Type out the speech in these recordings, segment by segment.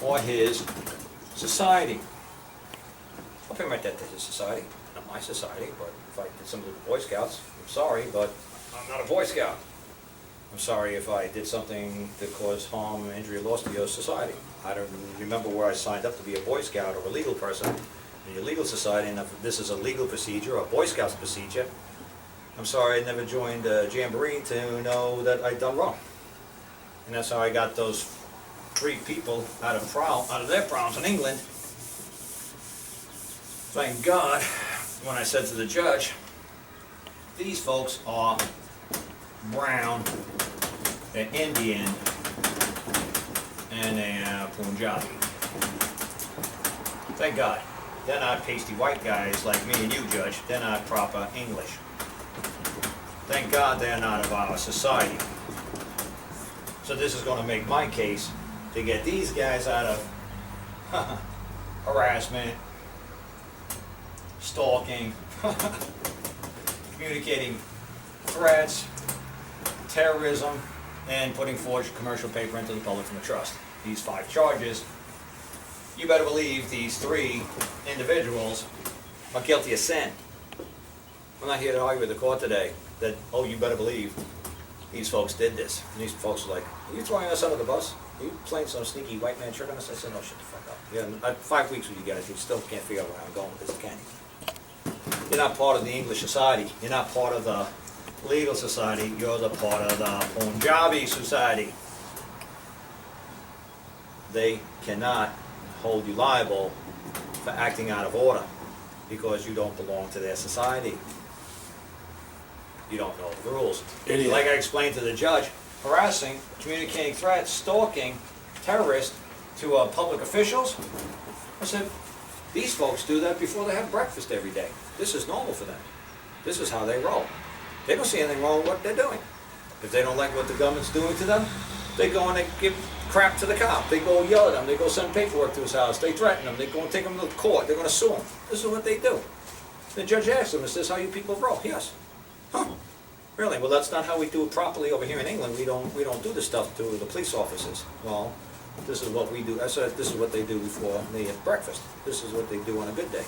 for his society. I'll pay my debt to his society, not my society, but if I did something with the Boy Scouts, I'm sorry, but I'm not a Boy Scout. I'm sorry if I did something that caused harm, injury, or loss to your society. I don't remember where I signed up to be a Boy Scout or a legal person in your legal society, and if this is a legal procedure, a Boy Scouts procedure, I'm sorry I never joined a jamboree to know that I'd done wrong. And that's how I got those 3 people out of their problems in England. Thank God, when I said to the judge, these folks are brown, they're Indian, and they're Punjabi. Thank God. They're not pasty white guys like me and you, Judge. They're not proper English. Thank God they're not of our society. So this is going to make my case to get these guys out of harassment, stalking, communicating threats, terrorism, and putting forged commercial paper into the public from a trust. These 5 charges, you better believe these 3 individuals are guilty of sin. I'm not here to argue with the court today that, oh, you better believe these folks did this. And these folks are like, are you throwing us under the bus? Are you playing some sneaky white man trick on us? I said, no, shut the fuck up. Yeah, 5 weeks with you guys, you still can't figure out where I'm going with this, can you? You're not part of the English society. You're not part of the legal society. You're the part of the Punjabi society. They cannot hold you liable for acting out of order because you don't belong to their society. You don't know the rules. Idiot. Like I explained to the judge, harassing, communicating threats, stalking, terrorists to public officials. I said, these folks do that before they have breakfast every day. This is normal for them. This is how they roll. They don't see anything wrong with what they're doing. If they don't like what the government's doing to them, they go and they give crap to the cop. They go yell at him. They go send paperwork to his house. They threaten him. They go and take him to court. They're going to sue him. This is what they do. The judge asked them, is this how you people roll? Yes. Huh. Really? Well, that's not how we do it properly over here in England. We don't do this stuff to the police officers. Well, this is what we do. I said, this is what they do before they have breakfast. This is what they do on a good day.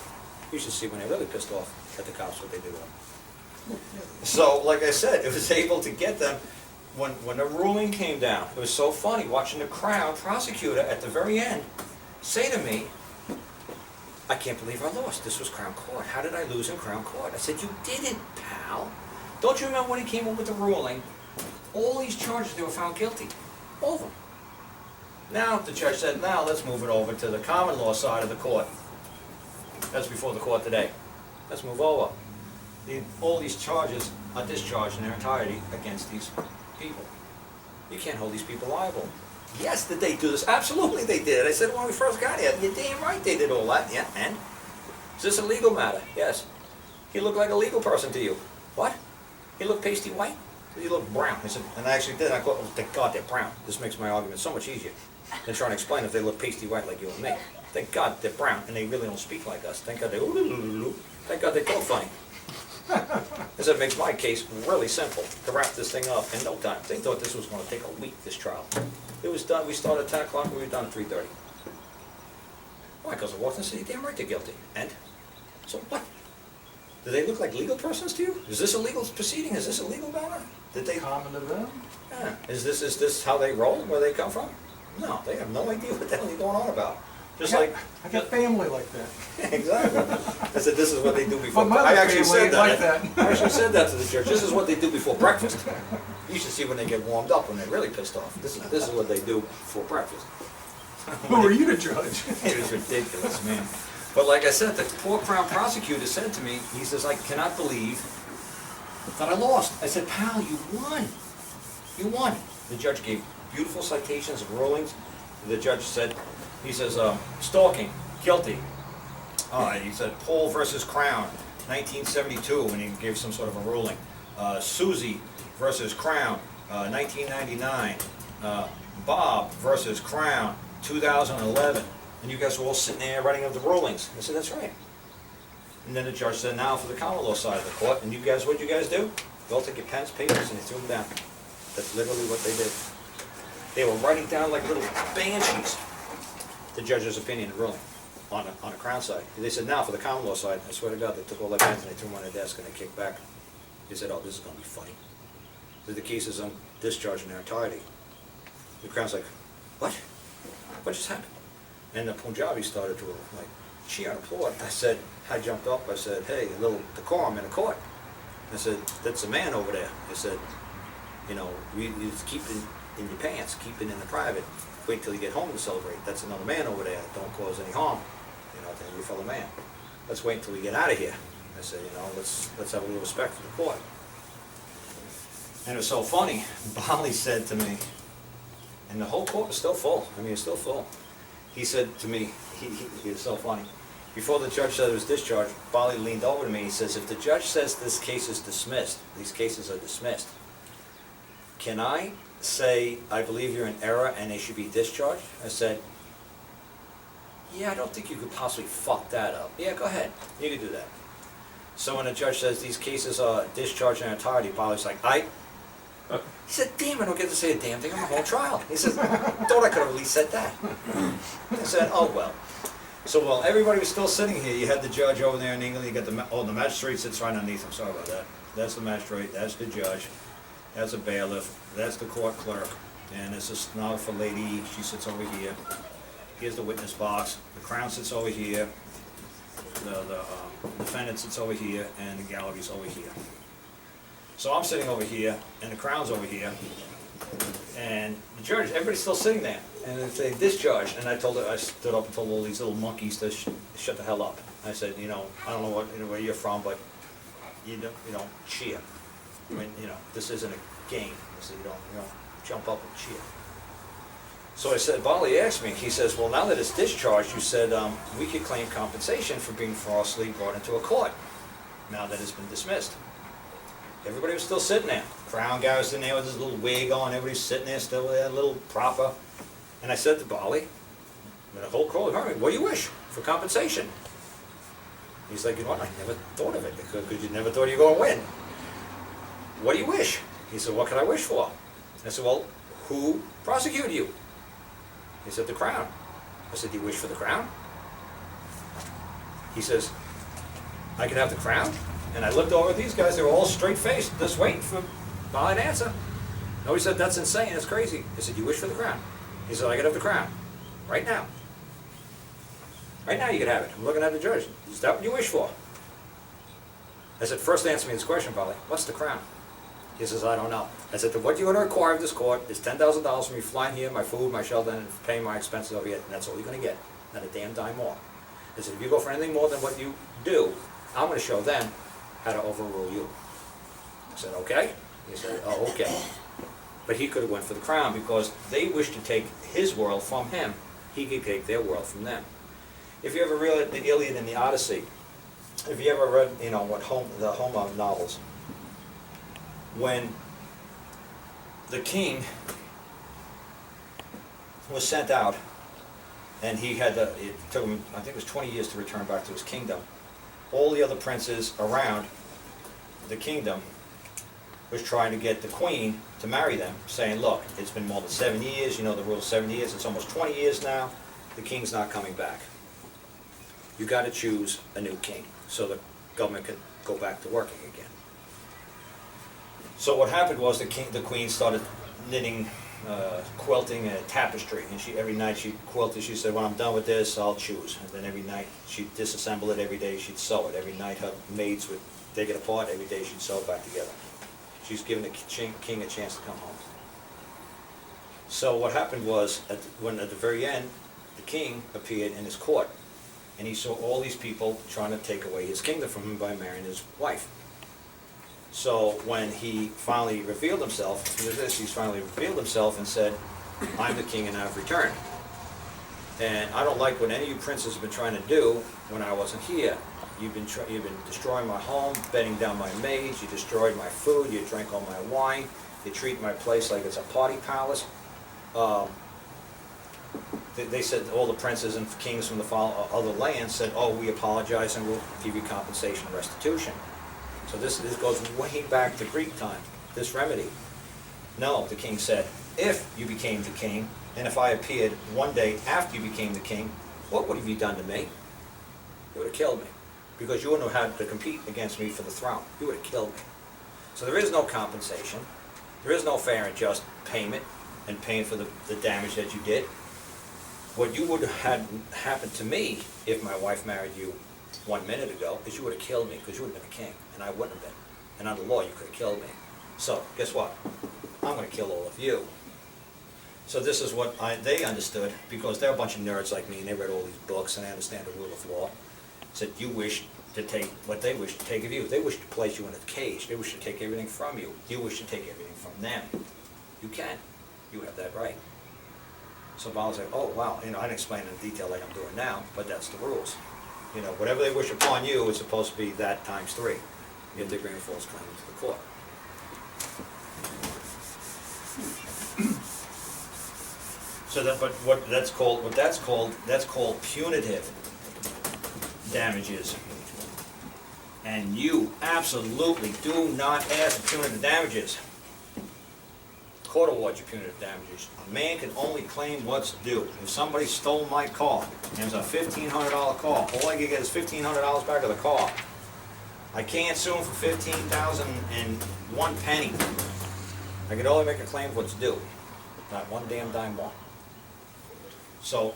You should see when they're really pissed off at the cops what they do to them. So, like I said, it was able to get them. When the ruling came down, it was so funny watching the Crown prosecutor at the very end say to me, I can't believe I lost. This was Crown Court. How did I lose in Crown Court? I said, you didn't, pal. Don't you remember when he came up with the ruling? All these charges, they were found guilty. All of them. Now, the judge said, now let's move it over to the common law side of the court. That's before the court today. Let's move over. All these charges are discharged in their entirety against these people. You can't hold these people liable. Yes, did they do this? Absolutely they did. I said when we first got here, you're damn right they did all that. Yeah, and? Is this a legal matter? Yes. He looked like a legal person to you. What? He looked pasty white? He looked brown. I said, and I actually did. I thought, oh, thank God they're brown. This makes my argument so much easier than trying to explain if they look pasty white like you and me. Thank God they're brown and they really don't speak like us. Thank God they thank God they talk funny. This makes my case really simple to wrap this thing up in no time. They thought this was going to take a week, this trial. It was done. We started at 10 o'clock and we were done at 3:30. Why? Because I walked in and said, damn right they're guilty. And? So what? Do they look like legal persons to you? Is this a legal proceeding? Is this a legal matter? Did they? Common to them? Yeah. Is this how they roll? Where they come from? No, they have no idea what the hell you're going on about. Just I got family like that. Exactly. I said, this is what they do before. But my I actually family said ain't that. like I actually said that to the church. This is what they do before breakfast. You should see when they get warmed up, when they're really pissed off. This is what they do before breakfast. Who are you to judge? It was ridiculous, man. But like I said, the poor Crown prosecutor said to me, he says, I cannot believe that I lost. I said, pal, you won. You won. The judge gave beautiful citations of rulings. The judge said, he says, stalking, guilty. He said, Paul versus Crown, 1972, when he gave some sort of a ruling. Susie versus Crown, 1999. Bob versus Crown, 2011. And you guys were all sitting there writing up the rulings. I said, that's right. And then the judge said, now for the common law side of the court. And you guys, what'd you guys do? You all took your pens, papers, and you threw them down. That's literally what they did. They were writing down like little banshees. the judge's opinion and ruling on the Crown side. They said, now for the common law side, I swear to God, they took all their pens and they threw them on their desk and they kicked back. They said, oh, this is gonna be funny. The case is on discharge in their entirety. The Crown's like, what? What just happened? And the Punjabi started to like cheer and applaud. I jumped up, I said, hey, a little decorum in a court. I said, that's a man over there. I said, you know, you just keep it in your pants, keep it in the private. Wait till you get home to celebrate. That's another man over there. Don't cause any harm, you know, to your fellow man. Let's wait until we get out of here. I said, you know, let's have a little respect for the court. And it was so funny. Bali said to me, and the whole court was still full. I mean, it's still full. He said to me, he was so funny. Before the judge said it was discharged, Bali leaned over to me. He says, if the judge says this case is dismissed, these cases are dismissed, can I say, I believe you're in error and they should be discharged? I said, yeah, I don't think you could possibly fuck that up. Yeah, go ahead. You can do that. So when the judge says these cases are discharged in entirety, Bali's like, he said, damn, I don't get to say a damn thing on the whole trial. He says, thought I could have at least said that. I said, oh, well. So while everybody was still sitting here, you had the judge over there in England, you got the magistrate sits right underneath him, sorry about that. That's the magistrate, that's the judge, that's a bailiff, that's the court clerk, and this is a stenographer lady, she sits over here. Here's the witness box, the Crown sits over here, the defendant sits over here, and the gallery's over here. So I'm sitting over here, and the Crown's over here, and the judge, everybody's still sitting there, and they discharged, and I stood up and told all these little monkeys to shut the hell up. I said, you know, I don't know where you're from, but you don't cheer. I mean, you know, this isn't a game. I said, you don't jump up and cheer. So I said, Bali asked me, he says, well, now that it's discharged, you said we could claim compensation for being falsely brought into a court, now that it's been dismissed. Everybody was still sitting there. Crown guy was sitting there with his little wig on, everybody's sitting there still there, a little proper. And I said to Bali, and the whole court heard me, what do you wish for compensation? He's like, you know what, I never thought of it, because you never thought you were going to win. What do you wish? He said, what can I wish for? I said, well, who prosecuted you? He said, the Crown. I said, do you wish for the Crown? He says, I can have the Crown? And I looked over at these guys, they were all straight-faced, just waiting for Bali to answer. Nobody said, that's insane, that's crazy. I said, you wish for the Crown? He said, I can have the Crown. Right now. Right now you can have it. I'm looking at the judge. Is that what you wish for? I said, first answer me this question, Bali. What's the Crown? He says, I don't know. I said, what you're going to require of this court is $10,000 from me flying here, my food, my shelter, and paying my expenses over here, and that's all you're going to get. Not a damn dime more. I said, if you go for anything more than what you do, I'm going to show them how to overrule you. I said, okay? He said, oh, okay. But he could have went for the Crown because they wished to take his world from him. He could take their world from them. If you ever read the Iliad and the Odyssey, if you ever read, you know, the Homer novels, when the king was sent out, and it took him, I think it was 20 years to return back to his kingdom, all the other princes around the kingdom was trying to get the queen to marry them, saying, look, it's been more than 7 years, you know the rule of 7 years, it's almost 20 years now, the king's not coming back. You got to choose a new king so the government can go back to working again. So what happened was the queen started knitting, quilting a tapestry, and every night she'd quilt it. She said, when I'm done with this, I'll choose. And then every night she'd disassemble it, every day she'd sew it. Every night her maids would take it apart, every day she'd sew it back together. She's giving the king a chance to come home. So what happened was, at the very end, the king appeared in his court, and he saw all these people trying to take away his kingdom from him by marrying his wife. So when he finally revealed himself, and said, I'm the king and I've returned. And I don't like what any of you princes have been trying to do when I wasn't here. You've been destroying my home, bedding down my maids, you destroyed my food, you drank all my wine, you treat my place like it's a party palace. They said, all the princes and kings from the other lands said, oh, we apologize and we'll give you compensation and restitution. So this goes way back to Greek time, this remedy. No, the king said, if you became the king, And if I appeared one day after you became the king, what would have you done to me? You would have killed me. Because you wouldn't have had to compete against me for the throne. You would have killed me. So there is no compensation. There is no fair and just payment and paying for the damage that you did. What you would have had happened to me if my wife married you 1 minute ago is you would have killed me because you would have been a king and I wouldn't have been. And under law you could have killed me. So guess what? I'm going to kill all of you. So this is what they understood, because they're a bunch of nerds like me and they read all these books and they understand the rule of law. Said you wish to take what they wish to take of you. They wish to place you in a cage. They wish to take everything from you. You wish to take everything from them. You can. You have that right. So Bob was like, oh wow, I didn't explain it in detail like I'm doing now, but that's the rules. Whatever they wish upon you is supposed to be that times 3. You have to bring a false claim to the court. So that, but what that's called punitive damages. And you absolutely do not ask for punitive damages. Court awards you punitive damages. A man can only claim what's due. If somebody stole my car, and it's a $1,500 car, all I can get is $1,500 back of the car. I can't sue him for $15,001. I can only make a claim of what's due, not one damn dime more. So,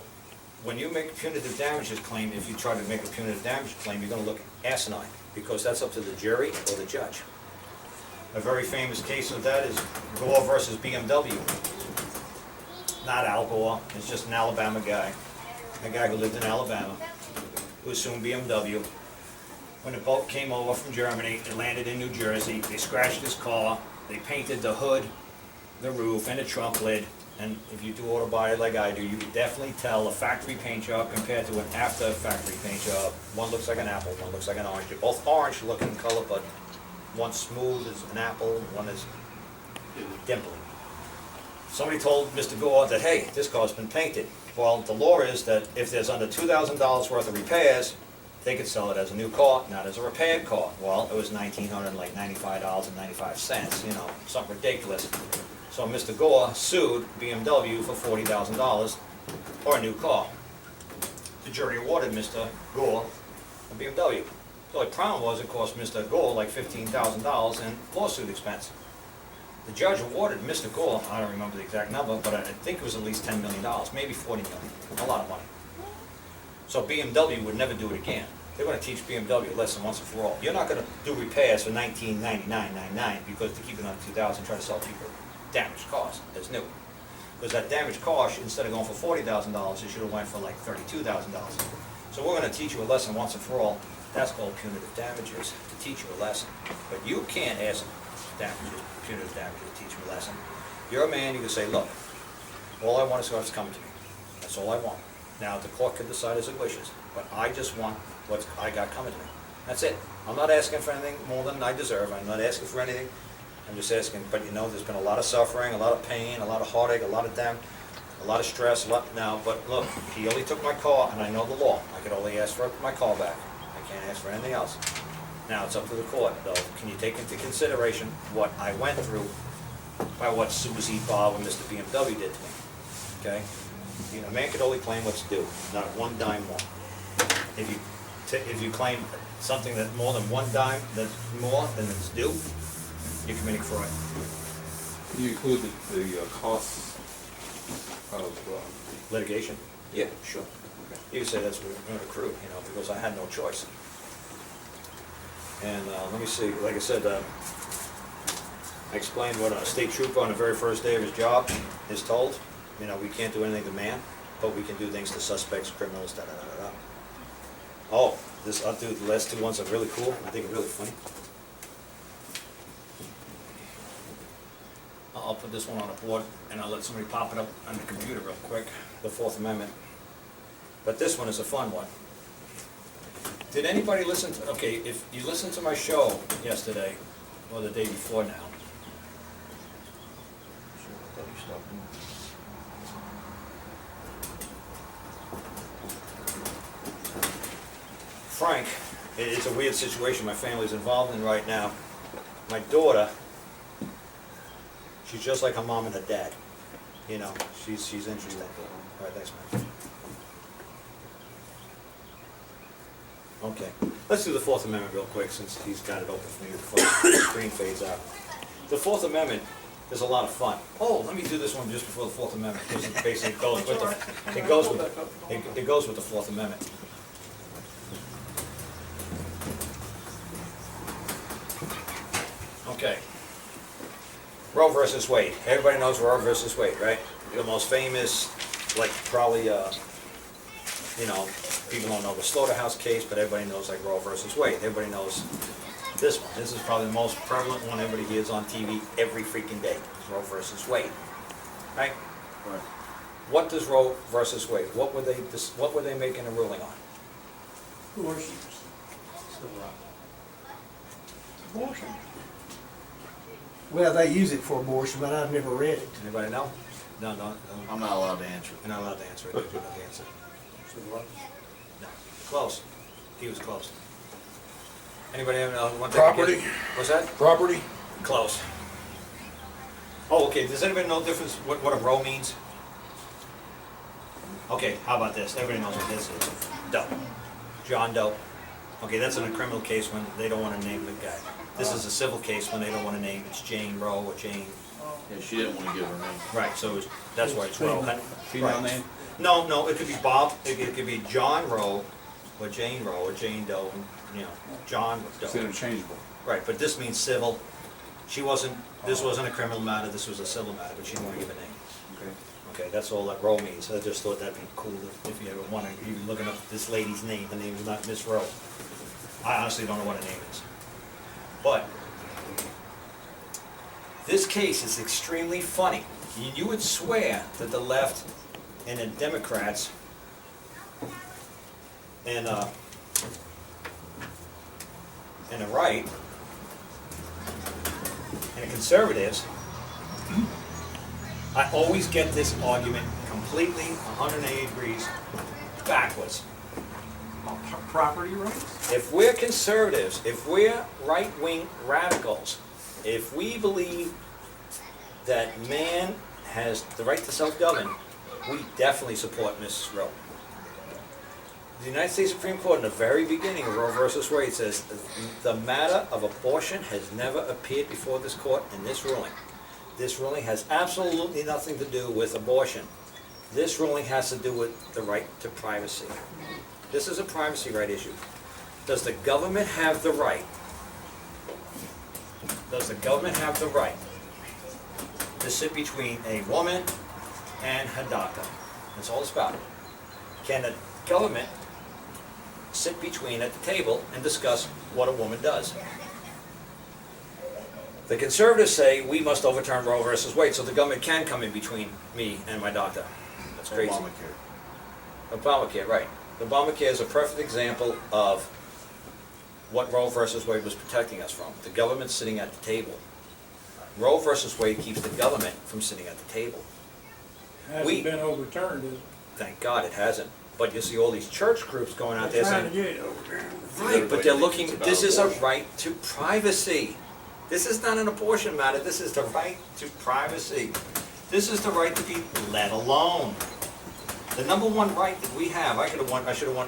when you make a punitive damages claim, if you try to make a punitive damages claim, you're going to look asinine, because that's up to the jury or the judge. A very famous case of that is Gore versus BMW. Not Al Gore, it's just an Alabama guy. A guy who lived in Alabama, who was suing BMW. When the boat came over from Germany, it landed in New Jersey, they scratched his car, they painted the hood, the roof, and the trunk lid. And if you do auto body like I do, you can definitely tell a factory paint job compared to an after factory paint job. One looks like an apple, one looks like an orange. They're both orange looking in color, but one's smooth as an apple, and one is dimply. Somebody told Mr. Gore that, hey, this car's been painted. Well, the law is that if there's under $2,000 worth of repairs, they could sell it as a new car, not as a repaired car. Well, it was $1,995.95, something ridiculous. So Mr. Gore sued BMW for $40,000 for a new car. The jury awarded Mr. Gore a BMW. The only problem was it cost Mr. Gore like $15,000 in lawsuit expense. The judge awarded Mr. Gore, I don't remember the exact number, but I think it was at least $10 million, maybe $40 million, a lot of money. So BMW would never do it again. They're going to teach BMW a lesson once and for all. You're not going to do repairs for $1999.99 because to keep it under $2,000, try to sell people damaged cars as new. Because that damaged car, instead of going for $40,000, it should have went for like $32,000. So we're going to teach you a lesson once and for all. That's called punitive damages, to teach you a lesson. But you can't ask punitive damages to teach you a lesson. You're a man, you can say, look, all I want is what's coming to me. That's all I want. Now, the court can decide as it wishes, but I just want what I got coming to me. That's it. I'm not asking for anything more than I deserve. I'm not asking for anything. I'm just asking, but there's been a lot of suffering, a lot of pain, a lot of heartache, a lot of a lot of stress, but look, he only took my car, and I know the law. I could only ask for my car back. I can't ask for anything else. Now, it's up to the court, though. Can you take into consideration what I went through by what Susie, Bob, and Mr. BMW did to me? Okay? A man could only claim what's due, not one dime more. If you claim something that's more than one dime that's more than it's due, you're committing fraud. Can you include the costs of litigation? Yeah, sure. Okay. You can say that's what it accrued, because I had no choice. And let me see, like I said, I explained what a state trooper on the very first day of his job is told. We can't do anything to man, but we can do things to suspects, criminals, da-da-da-da-da. Oh, dude, the last two ones are really cool. I think are really funny. I'll put this one on a board, and I'll let somebody pop it up on the computer real quick, the Fourth Amendment. But this one is a fun one. Did anybody listen to, okay, if you listened to my show yesterday, or the day before now. Frank, it's a weird situation my family's involved in right now. My daughter, she's just like her mom and her dad. you know, she's interesting. All right, thanks, man. Okay, let's do the Fourth Amendment real quick, since he's got it open for me before the screen fades out. The Fourth Amendment is a lot of fun. Oh, let me do this one just before the Fourth Amendment, because it basically goes with the, it goes with the Fourth Amendment. Okay. Roe versus Wade. Everybody knows Roe versus Wade, right? The most famous, like probably, you know, people don't know the slaughterhouse case, but everybody knows like Roe versus Wade. Everybody knows this one. This is probably the most prevalent one everybody hears on TV every freaking day. It's Roe versus Wade, right? Right. What does Roe versus Wade? What were they making a ruling on? Abortion. Abortion. Well, they use it for abortion, but I've never read it. Anybody know? No. I'm not allowed to answer. You're not allowed to answer it. You don't know the answer. No. Close. He was close. Anybody have one thing? Property. What's that? Property? Close. Oh, okay. Does anybody know the difference, what a row means? Okay, how about this? Everybody knows what this is. Doe. John Doe. Okay, that's in a criminal case when they don't want to name the guy. This is a civil case when they don't want to name it's Jane Roe or Jane. Yeah, she didn't want to give her name. Right, so that's why it's Roe. Female Right. name? No, it could be Bob, it could be John Roe, or Jane Roe, or Jane Doe, you know, John It's Doe. interchangeable. Right, but this means civil. This wasn't a criminal matter, this was a civil matter, but she didn't want to give a name. Okay. Okay, that's all that Roe means. I just thought that'd be cool if you ever want to, even looking up this lady's name, her name is not Miss Roe. I honestly don't know what her name is. But this case is extremely funny. You would swear that the left and the Democrats and the right and the conservatives, I always get this argument completely 180 degrees backwards. Property rights? If we're conservatives, if we're right-wing radicals, if we believe that man has the right to self-govern, we definitely support Mrs. Roe. The United States Supreme Court, in the very beginning of Roe versus Wade, says the matter of abortion has never appeared before this court in this ruling. This ruling has absolutely nothing to do with abortion. This ruling has to do with the right to privacy. This is a privacy right issue. Does the government have the right? Does the government have the right to sit between a woman and her doctor? That's all it's about. Can the government sit between at the table and discuss what a woman does? The conservatives say we must overturn Roe versus Wade so the government can come in between me and my doctor. That's crazy. Obamacare. Obamacare, right. Obamacare is a perfect example of what Roe versus Wade was protecting us from. The government sitting at the table. Roe versus Wade keeps the government from sitting at the table. Hasn't been overturned, is it? Thank God it hasn't. But you see all these church groups going out there They're trying to saying, get it overturned. right, but they're looking, It's about this is a abortion. right to privacy. This is not an abortion matter, this is the right to privacy. This is the right to be let alone. The number one right that we have, I should have went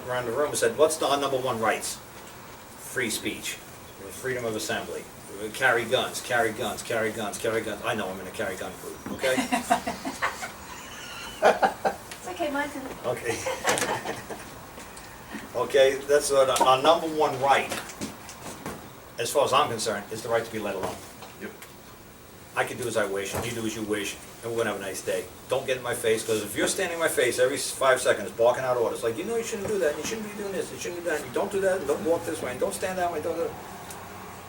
around the room and said, what's our number one rights? Free speech, freedom of assembly, carry guns, carry guns, carry guns, carry guns. I know I'm in a carry gun group, okay? It's okay, mine too. Okay. Okay, that's our number one right, as far as I'm concerned, is the right to be let alone. Yep. I can do as I wish, and you do as you wish, and we're gonna have a nice day. Don't get in my face, because if you're standing in my face every 5 seconds barking out orders, like, you know you shouldn't do that, and you shouldn't be doing this, you shouldn't do that, and you don't do that, and don't walk this way, and don't stand that way, don't do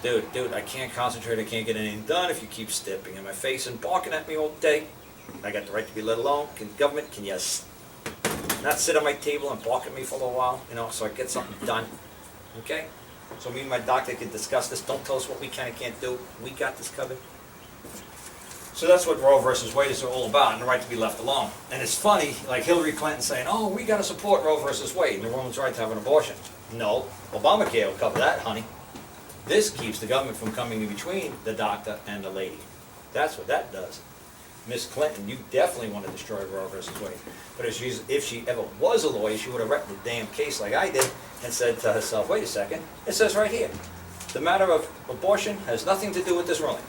that. Dude, I can't concentrate, I can't get anything done if you keep stepping in my face and barking at me all day. I got the right to be let alone. Government, can you not sit at my table and bark at me for a little while, you know, so I get something done, okay? So me and my doctor can discuss this. Don't tell us what we can and can't do. We got this covered. So that's what Roe versus Wade is all about, and the right to be left alone. And it's funny, like Hillary Clinton saying, oh, we got to support Roe versus Wade and the woman's right to have an abortion. No, Obamacare will cover that, honey. This keeps the government from coming in between the doctor and the lady. That's what that does. Miss Clinton, you definitely want to destroy Roe versus Wade. But if she ever was a lawyer, she would have read the damn case like I did and said to herself, wait a second, it says right here, the matter of abortion has nothing to do with this ruling.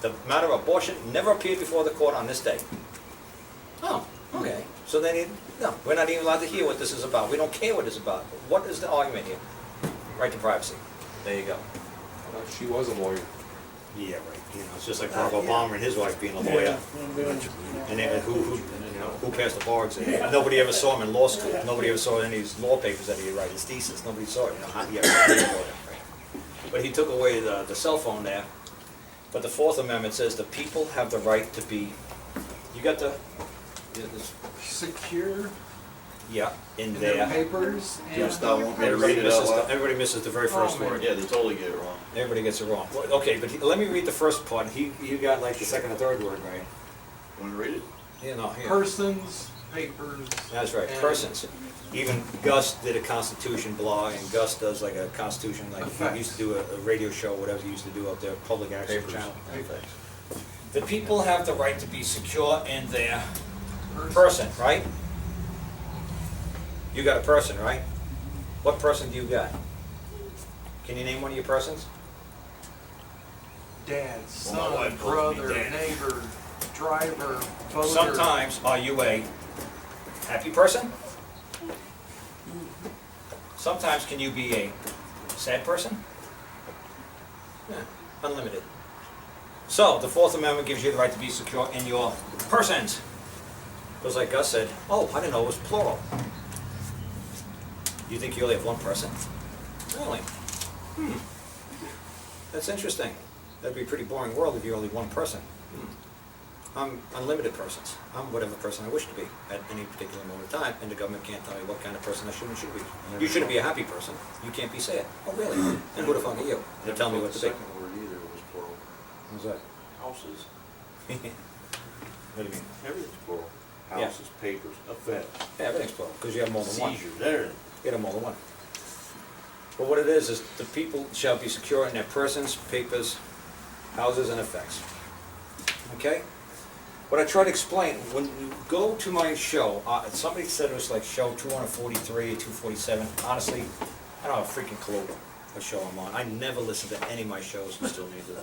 The matter of abortion never appeared before the court on this day. Oh, okay. So then, no, we're not even allowed to hear what this is about. We don't care what it's about. What is the argument here? Right to privacy. There you go. She was a lawyer. Yeah, right. You know, it's just like Barack Obama and his wife being a lawyer. And then who passed the bar exam? Nobody ever saw him in law school. Nobody ever saw any of his law papers that he write, his thesis. Nobody saw it. How he ever became a lawyer, right? But he took away the cell phone there. But the Fourth Amendment says the people have the right to be, you got the, Secure yeah, in in their there. papers You and stop want me to read it out loud? Everybody misses the very first man. word. Yeah, they totally get it wrong. Everybody gets it wrong. Well, okay, but let me read the first part. You got like the second or third word right. Want to read it? Yeah, no, here. persons, papers. That's right, and- persons. Even Gus did a Constitution blog, and Gus does like a Constitution, like he used to do a radio show, whatever he used to do up there, public access Papers. channel. Papers. The people have the right to be secure in their person, right? You got a person, right? What person do you got? Can you name one of your persons? Dad, Well, my son, wife calls me brother, Dad. neighbor, driver, voter. Sometimes, are you a happy person? Sometimes can you be a sad person? Yeah, unlimited. So, the Fourth Amendment gives you the right to be secure in your persons. Because like Gus said, oh, I didn't know it was plural. You think you only have one person? Really? That's interesting. That'd be a pretty boring world if you're only one person. I'm unlimited persons. I'm whatever person I wish to be at any particular moment of time, and the government can't tell me what kind of person I should and should be. You shouldn't be a happy person. You can't be sad. Oh, really? And who the fuck are you? To tell me what to be. The second word either was plural. What's that? Houses. What do you mean? Everything's plural. Yeah. Houses, papers, offense, Yeah, everything's plural, because you have more than one. seizures, everything. You have more than one. But what it is the people shall be secure in their persons, papers, houses, and effects. Okay? What I try to explain, when you go to my show, somebody said it was like show 243 or 247. Honestly, I don't have a freaking clue what show I'm on. I never listen to any of my shows. You still need to.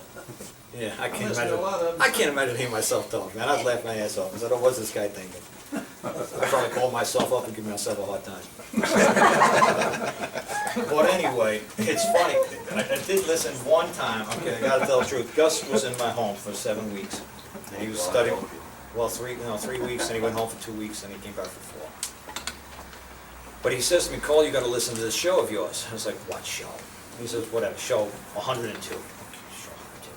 Yeah, I can't listen to imagine. a lot of them. I can't imagine hearing myself talk, man. I'd laugh my ass off. I said, "Oh, what's this guy thinking?" I'd probably call myself up and give myself a hard time. But anyway, it's funny. I did listen one time. Okay, I gotta tell the truth. Gus was in my home for 7 weeks, and he was studying. Well, 3 weeks, and he went home for 2 weeks, and he came back for 4. But he says to me, Cole, you gotta listen to this show of yours. I was like, what show? He says, whatever, show 102. Okay, show 102.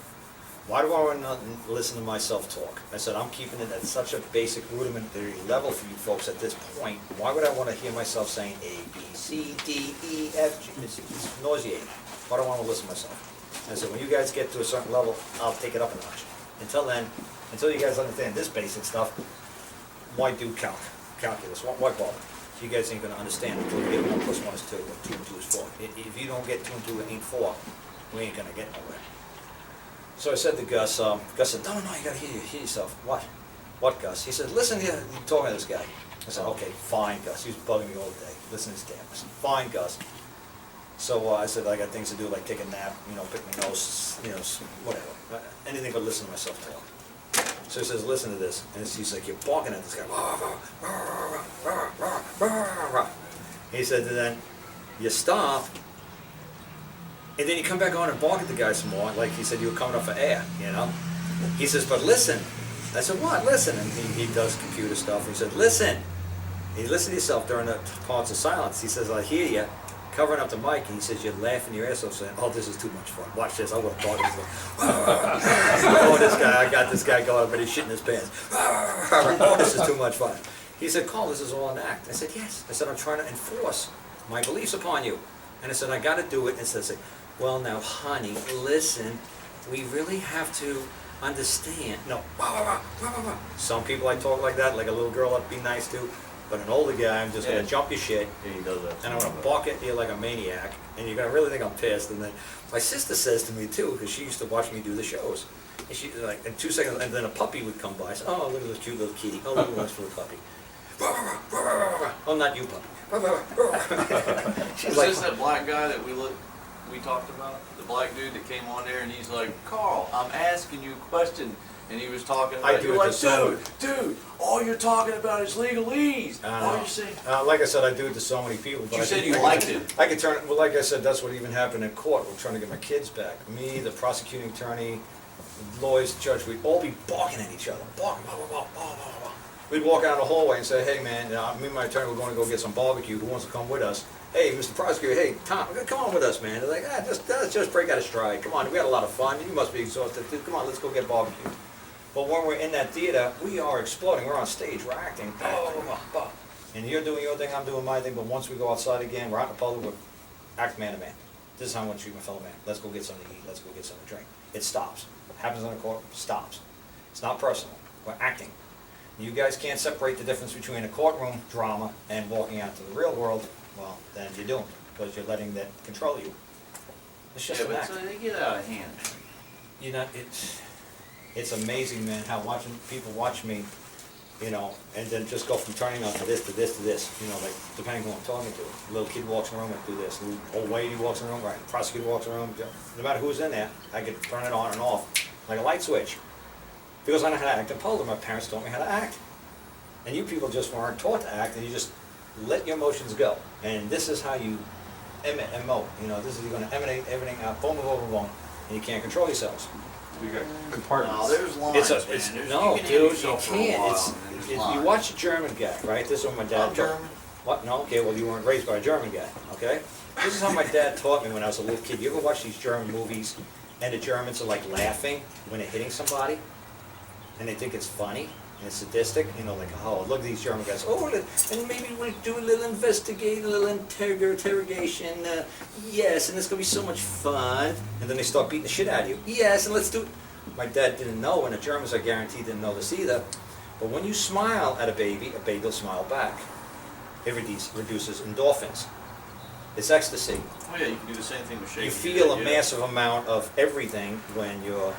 Why do I want to listen to myself talk? I said, I'm keeping it at such a basic rudimentary level for you folks at this point. Why would I want to hear myself saying A, B, C, D, E, F, G? It's nauseating. Why do I want to listen to myself? I said, when you guys get to a certain level, I'll take it up a notch. Until then, until you guys understand this basic stuff, why do calculus? Why bother? You guys ain't gonna understand until you get 1 + 1 is 2, or 2 and 2 is 4. If you don't get 2 and 2 ain't 4, we ain't gonna get nowhere. So I said to Gus, Gus said, no, you gotta hear yourself. What? What, Gus? He said, listen here, you're talking to this guy. I said, okay, fine, Gus. He was bugging me all day. Listen to this damn. I said, fine, Gus. So I said, I got things to do, like take a nap, pick my nose, whatever. Anything but listen to myself talk. So he says, listen to this. And he's like, you're barking at this guy. He said, and then you stop, and then you come back on and bark at the guy some more. Like he said, you were coming up for air, He says, but listen. I said, what? Listen. And he does computer stuff. He said, listen. And you listen to yourself during the parts of silence. He says, I hear you. Covering up the mic, and he says, you're laughing your ass off saying, oh, this is too much fun. Watch this, I would have bought this. Oh, this guy, I got this guy going, but he's shitting his pants. Oh, this is too much fun. He said, Carl, this is all an act. I said, yes. I said, I'm trying to enforce my beliefs upon you. And I said, I got to do it. And so I said, well, now, honey, listen, we really have to understand. No, some people I talk like that, like a little girl I'd be nice to. But an older guy, I'm just going to jump your shit, Yeah, he does that. and I'm going to bark at you like a maniac, and you're going to really think I'm pissed. And then my sister says to me, too, because she used to watch me do the shows, And she, like, in 2 seconds, and then a puppy would come by. I said, oh, look at this cute little kitty. Oh, look at this little puppy. Oh, not you, puppy. She's Is like, this that black guy that we talked about? The black dude that came on there and he's like, Carl, I'm asking you a question. And he was talking I about, do you're it like, to so dude, all you're talking about is legalese. All you're saying. like I said, I do it to so many people. But You I said think you liked it. I could turn, well, like I said, that's what even happened in court. We're trying to get my kids back. Me, the prosecuting attorney, lawyers, the judge, we'd all be barking at each other. Barking, blah, blah, blah, blah, blah, blah. We'd walk out the hallway and say, hey, man, me and my attorney, we're going to go get some barbecue. Who wants to come with us? Hey, Mr. Prosecutor, hey, Tom, come on with us, man. They're like, let's just break out of stride. Come on, we had a lot of fun. You must be exhausted, too. Come on, let's go get barbecue. But when we're in that theater, we are exploding. We're on stage, we're acting. And you're doing your thing, I'm doing my thing. But once we go outside again, we're out in the public, we're act man to man. This is how I want to treat my fellow man. Let's go get something to eat. Let's go get something to drink. It stops. Happens in the court, stops. It's not personal. We're acting. You guys can't separate the difference between a courtroom drama and walking out to the real world. Well, then you're doomed because you're letting that control you. It's just Yeah, an but act. so they get out of hand. You know, it's amazing, man, how watching people watch me, you know, and then just go from turning on to this, to this, to this, you know, like, depending on who I'm talking to. A little kid walks in the room, I do this. A little old lady walks in the room, right, prosecutor walks in the room. No matter who's in there, I can turn it on and off like a light switch. Because I know how to act in public. My parents taught me how to act. And you people just weren't taught to act, and you just let your emotions go. And this is how you emote. You know, this is, you're going to emanate everything out, boom, boom, boom, boom, and you can't control yourselves. We got No, compartments. there's lines, It's a, man. it's, There's- no, you can dude, hang you yourself for a can't. while, It's, and then there's you lines. watch a German guy, right? This is what my dad I'm taught. German. What? No, okay, well, you weren't raised by a German guy, okay? This is how my dad taught me when I was a little kid. You ever watch these German movies, and the Germans are like laughing when they're hitting somebody, and they think it's funny, and it's sadistic, you know, like, oh, look at these German guys. Oh, and maybe we'll do a little investigate, a little interrogation, yes, and it's gonna be so much fun. And then they start beating the shit out of you. Yes, and let's do it. My dad didn't know, and the Germans, I guarantee, didn't know this either. But when you smile at a baby will smile back. It reduces endorphins. It's ecstasy. Oh yeah, you can do the same thing with shaking. You feel a Yeah. massive amount of everything when you're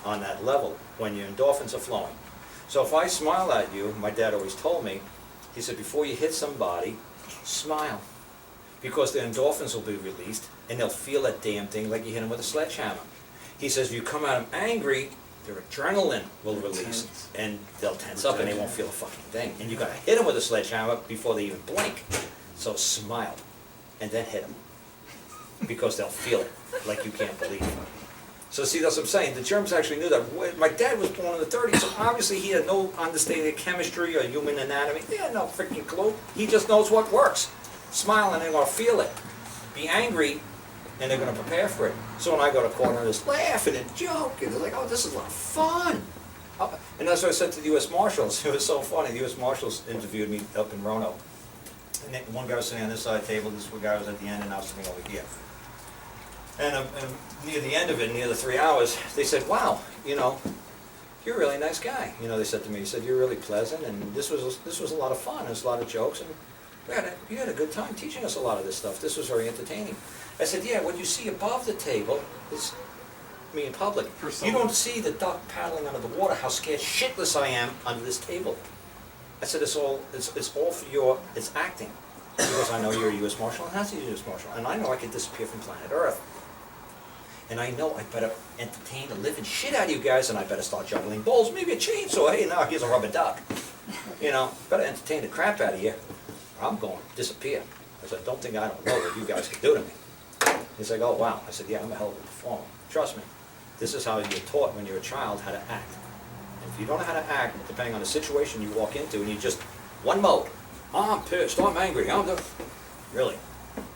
on that level, when your endorphins are flowing. So if I smile at you, my dad always told me, he said, before you hit somebody, smile. Because the endorphins will be released, and they'll feel that damn thing like you hit them with a sledgehammer. He says, if you come at them angry, their adrenaline will release, and they'll tense up and they won't feel a fucking thing. And you gotta hit them with a sledgehammer before they even blink. So smile, and then hit them. Because they'll feel it like you can't believe it. So see, that's what I'm saying. The Germans actually knew that. My dad was born in the 30s, so obviously he had no understanding of chemistry or human anatomy. He had no freaking clue. He just knows what works. Smile and they're gonna feel it. Be angry, and they're gonna prepare for it. So when I go to court, I'm just laughing and joking. They're like, oh, this is a lot of fun. And that's what I said to the U.S. Marshals. It was so funny. The U.S. Marshals interviewed me up in Roanoke. And then one guy was sitting on this side of the table, this guy was at the end, and I was sitting over here. And near the end of it, near the 3 hours, they said, wow, you know, you're a really nice guy. You know, they said to me, he said, you're really pleasant, and this was a lot of fun. There's a lot of jokes, and you had a good time teaching us a lot of this stuff. This was very entertaining. I said, yeah, what you see above the table is me in public. You don't see the duck paddling under the water, how scared shitless I am under this table. I said, it's all for it's acting. Because I know you're a U.S. Marshal, and that's a U.S. Marshal, and I know I could disappear from planet Earth. And I know I better entertain the living shit out of you guys, and I better start juggling balls, maybe a chainsaw. Hey, now here's a rubber duck. You know, better entertain the crap out of you, or I'm going to disappear. I said, don't think I don't know what you guys can do to me. He's like, oh, wow. I said, yeah, I'm a hell of a performer. Trust me. This is how you're taught when you're a child, how to act. And if you don't know how to act, depending on the situation you walk into, and you just, one mode, I'm pissed, I'm angry, really?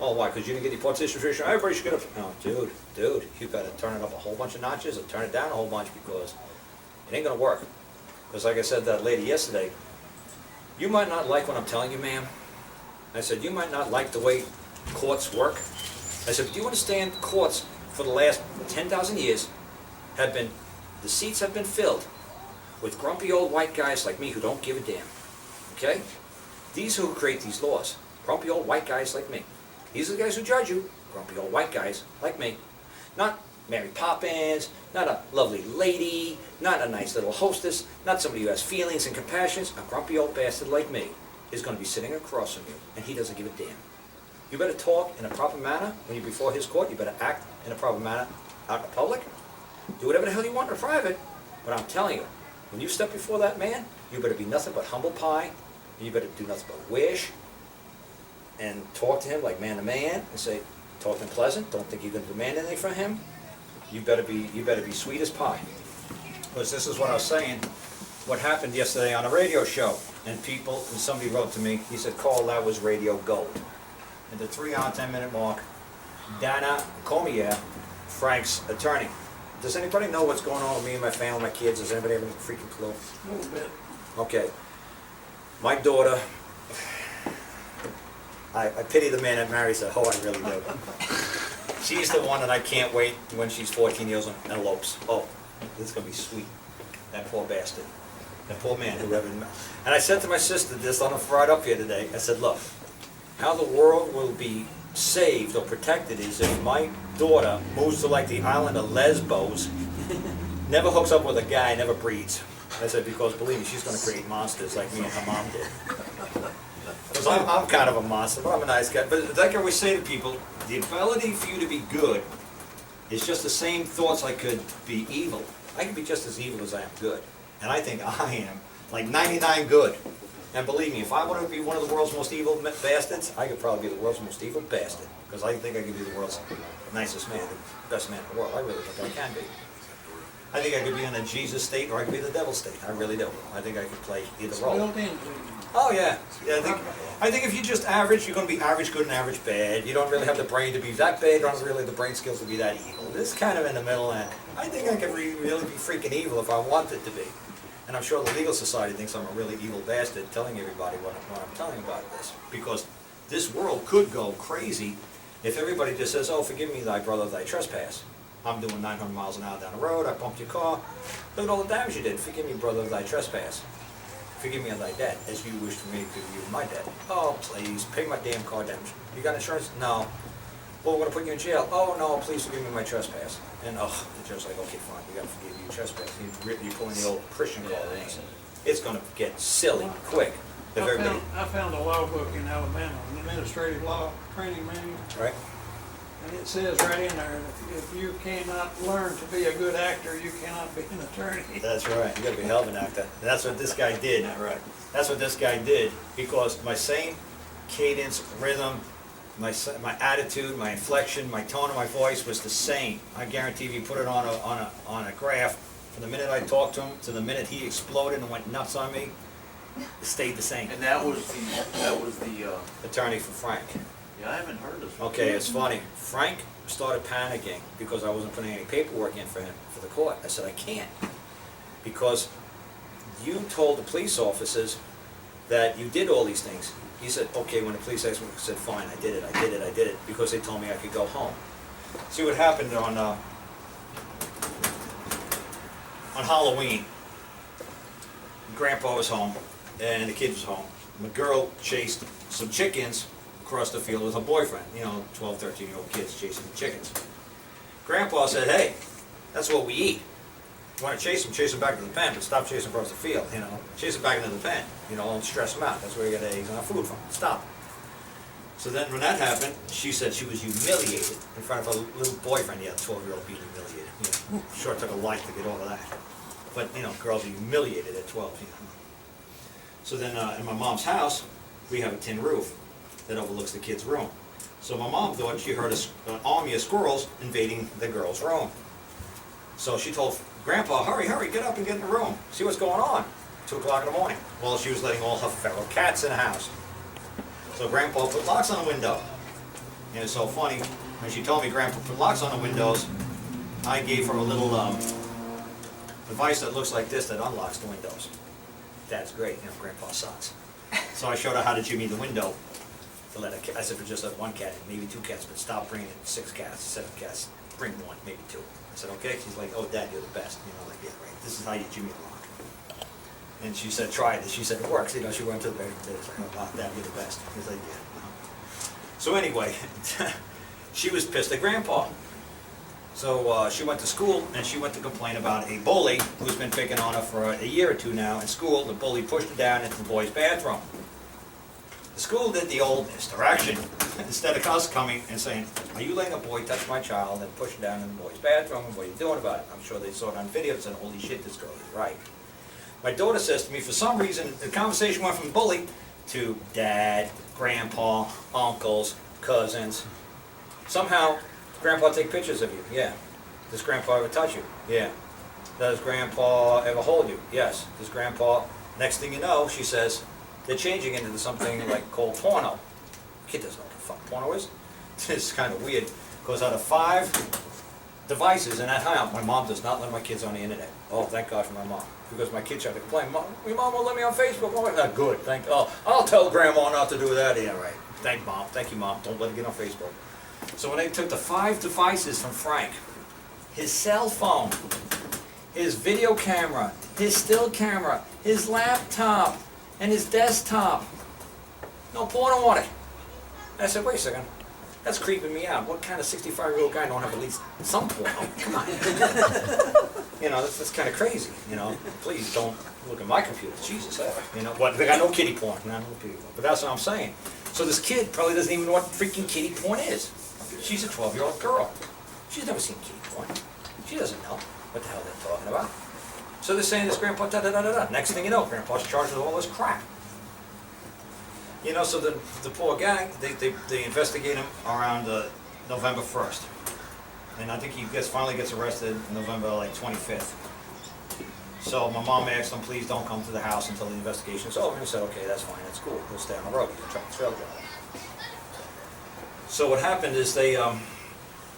Oh, why, because you didn't get the participation? Everybody should get up. No, dude, you better turn it up a whole bunch of notches or turn it down a whole bunch, because it ain't gonna work. Because like I said to that lady yesterday, you might not like what I'm telling you, ma'am. I said, you might not like the way courts work. I said, but do you understand courts for the last 10,000 years the seats have been filled with grumpy old white guys like me who don't give a damn, okay? These who create these laws, grumpy old white guys like me. These are the guys who judge you, grumpy old white guys like me. Not Mary Poppins, not a lovely lady, not a nice little hostess, not somebody who has feelings and compassions. A grumpy old bastard like me is going to be sitting across from you, and he doesn't give a damn. You better talk in a proper manner when you're before his court. You better act in a proper manner out in public. Do whatever the hell you want in private. But I'm telling you, when you step before that man, you better be nothing but humble pie. And you better do nothing but wish and talk to him like man to man and say, talk to him pleasant. Don't think you're going to demand anything from him. You better be sweet as pie. Because this is what I was saying. What happened yesterday on a radio show, and somebody wrote to me. He said, "Carl, that was radio gold." At the 3-hour, 10-minute mark, Dana Comier, Frank's attorney. Does anybody know what's going on with me and my family, my kids? Does anybody have any freaking clue? A little bit. Okay. My daughter, I pity the man that marries her. Oh, I really do. She's the one that I can't wait when she's 14 years old and elopes. Oh, this is going to be sweet. That poor bastard. That poor man, whoever. And I said to my sister this on a ride up here today, I said, look, how the world will be saved or protected is if my daughter moves to like the island of Lesbos, never hooks up with a guy, never breeds. I said, because believe me, she's going to create monsters like me and her mom did. Because I'm kind of a monster, but I'm a nice guy. But like I always say to people, the ability for you to be good is just the same thoughts I could be evil. I can be just as evil as I am good. And I think I am like 99 good. And believe me, if I wanted to be one of the world's most evil bastards, I could probably be the world's most evil bastard. Because I think I could be the world's nicest man, the best man in the world. I really think I can be. I think I could be in a Jesus state or I could be the devil state. I really do. I think I could play either role. Built into you. Oh yeah. I think if you're just average, you're going to be average good and average bad. You don't really have the brain to be that bad. You don't really have the brain skills to be that evil. This is kind of in the middle, and I think I could really be freaking evil if I wanted to be. And I'm sure the legal society thinks I'm a really evil bastard telling everybody what I'm telling about this. Because this world could go crazy if everybody just says, oh, forgive me, thy brother, thy trespass. I'm doing 900 miles an hour down the road, I bumped your car. Look at all the damage you did. Forgive me, brother, thy trespass. Forgive me of thy debt, as you wish for me to give you my debt. Oh, please, pay my damn car damage. You got insurance? No. Well, we're going to put you in jail. Oh, no, please forgive me my trespass. And, the judge's like, okay, fine, we got to forgive you trespass. You pulling the old Christian call in. It's going to get silly quick. I found a law book in Alabama, an administrative law training manual, Right? and it says right in there, if you cannot learn to be a good actor, you cannot be an attorney. That's right. You got to be a hell of an actor. And that's what this guy did. Right. That's what this guy did, because my same cadence, rhythm, my attitude, my inflection, my tone of my voice was the same. I guarantee if you put it on a graph, from the minute I talked to him to the minute he exploded and went nuts on me, it stayed the same. And that was the Attorney for Frank. yeah, I haven't heard of it. Okay, it's funny. Frank started panicking because I wasn't putting any paperwork in for him for the court. I said, I can't. Because you told the police officers that you did all these things. He said, okay, when the police asked me, I said, fine, I did it, because they told me I could go home. See what happened on Halloween. Grandpa was home, and the kid was home. The girl chased some chickens across the field with her boyfriend. 12, 13-year-old kids chasing chickens. Grandpa said, hey, that's what we eat. You want to chase them back to the pen, but stop chasing across the field, Chase them back into the pen, don't stress them out. That's where you get eggs and our food from. Stop. So then when that happened, she said she was humiliated in front of her little boyfriend. Yeah, 12-year-old being humiliated. Sure took a life to get over that. But, girls are humiliated at 12, So then in my mom's house, we have a tin roof that overlooks the kid's room. So my mom thought she heard an army of squirrels invading the girl's room. So she told Grandpa, hurry, get up and get in the room. See what's going on. 2 o'clock in the morning. Well, she was letting all her feral cats in the house. So Grandpa put locks on the window. And it's so funny, when she told me Grandpa put locks on the windows, I gave her a little device that looks like this that unlocks the windows. That's great, Grandpa sucks. So I showed her how to jimmy the window to let I said for just one cat, maybe 2 cats, but stop bringing 6 cats, 7 cats, bring 1, maybe 2. I said, okay. She's like, oh, Dad, you're the best. Yeah, right. This is how you jimmy the lock. And she said, try it. She said, it works. She went to the bedroom. It's like, oh, wow, Dad, you're the best. He's like, yeah. So anyway, she was pissed at Grandpa. So she went to school and she went to complain about a bully who's been picking on her for a year or two now in school. The bully pushed her down into the boys' bathroom. The school did the old misdirection. Instead of us coming and saying, are you letting a boy touch my child and push him down in the boys' bathroom? What are you doing about it? I'm sure they saw it on video and said, holy shit, this girl is right. My daughter says to me, for some reason, the conversation went from bully to dad, grandpa, uncles, cousins. Somehow, grandpa take pictures of you? Yeah. Does grandpa ever touch you? Yeah. Does grandpa ever hold you? Yes. Does grandpa, next thing you know, she says, they're changing into something like called porno. Kid doesn't know what the fuck porno is. It's kind of weird, because out of 5 devices in that house, my mom does not let my kids on the internet. Oh, thank God for my mom. Because my kids tried to complain, Mom, your mom won't let me on Facebook. Good, I'll tell grandma not to do that. Yeah, right. Thank you, Mom. Don't let her get on Facebook. So when they took the 5 devices from Frank, his cell phone, his video camera, his still camera, his laptop, and his desktop, no porno on it. I said, wait a second, that's creeping me out. What kind of 65-year-old guy don't have at least some porno? Come on. You know, that's kind of crazy, you know. Please don't look at my computer. Jesus, you know, what, they got no kiddie porn. No kiddie porn. But that's what I'm saying. So this kid probably doesn't even know what freaking kiddie porn is. She's a 12-year-old girl. She's never seen kiddie porn. She doesn't know what the hell they're talking about. So they're saying this grandpa, da-da-da-da-da. Next thing you know, grandpa's charged with all this crap. You know, so the poor gang, they investigate him around November 1st. And I think he finally gets arrested November like 25th. So my mom asked him, please don't come to the house until the investigation's over. And he said, okay, that's fine, that's cool. We'll stay on the road. He's a truck and trailer driver. So what happened is they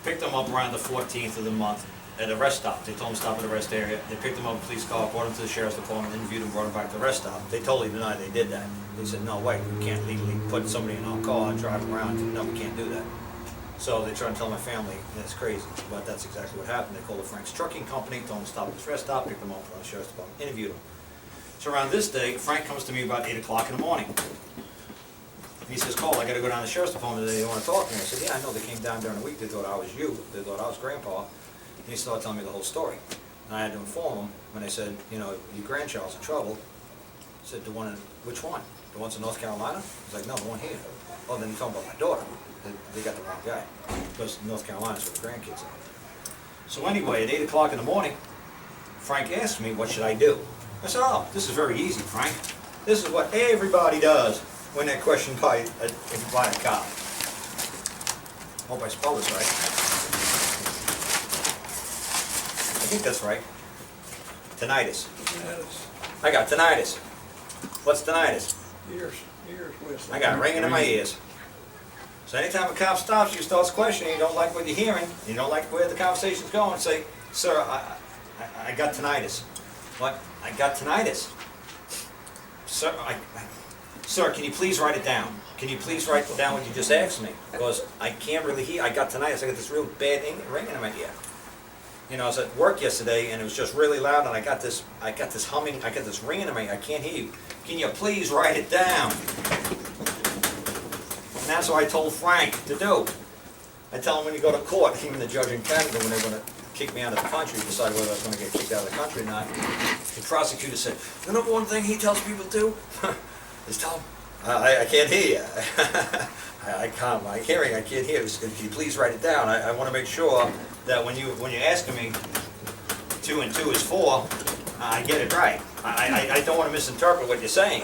picked him up around the 14th of the month at a rest stop. They told him to stop at a rest area. They picked him up in a police car, brought him to the sheriff's department, interviewed him, brought him back to the rest stop. They totally denied they did that. They said, no way, we can't legally put somebody in our car and drive them around. No, we can't do that. So they tried to tell my family, that's crazy, but that's exactly what happened. They called the Frank's trucking company, told him to stop at this rest stop, picked him up from the sheriff's department, interviewed him. So around this day, Frank comes to me about 8 o'clock in the morning. He says, Cole, I gotta go down to the sheriff's department today, they wanna talk to me. I said, yeah, I know, they came down during the week, they thought I was you, they thought I was grandpa. And he started telling me the whole story. And I had to inform him when they said, you know, your grandchild's in trouble. I said, the one in, which one? The one's in North Carolina? He's like, no, the one here. Oh, then you're talking about my daughter. They got the wrong guy, because North Carolina's where the grandkids are. So anyway, at 8 o'clock in the morning, Frank asked me, what should I do? I said, oh, this is very easy, Frank. This is what everybody does when they're questioned by a cop. Hope I spelled this right. I think that's right. Tinnitus. I got tinnitus. What's tinnitus? Ears whistling. I got it ringing in my ears. So anytime a cop stops you, starts questioning, you don't like what you're hearing, you don't like where the conversation's going, say, sir, I got tinnitus. What? I got tinnitus. Sir, sir, can you please write it down? Can you please write down what you just asked me? Because I can't really hear, I got tinnitus, I got this real bad ringing in my ear. You know, I was at work yesterday and it was just really loud and I got this humming, I got this ringing in my ear, I can't hear you. Can you please write it down? And that's what I told Frank to do. I tell him when you go to court, even the judge in Canada, when they're going to kick me out of the country, decide whether I was going to get kicked out of the country or not, the prosecutor said, the number one thing he tells people to do is tell them, I can't hear you. I can't hear. Can you please write it down? I want to make sure that when you're asking me 2 and 2 is 4, I get it right. I don't want to misinterpret what you're saying.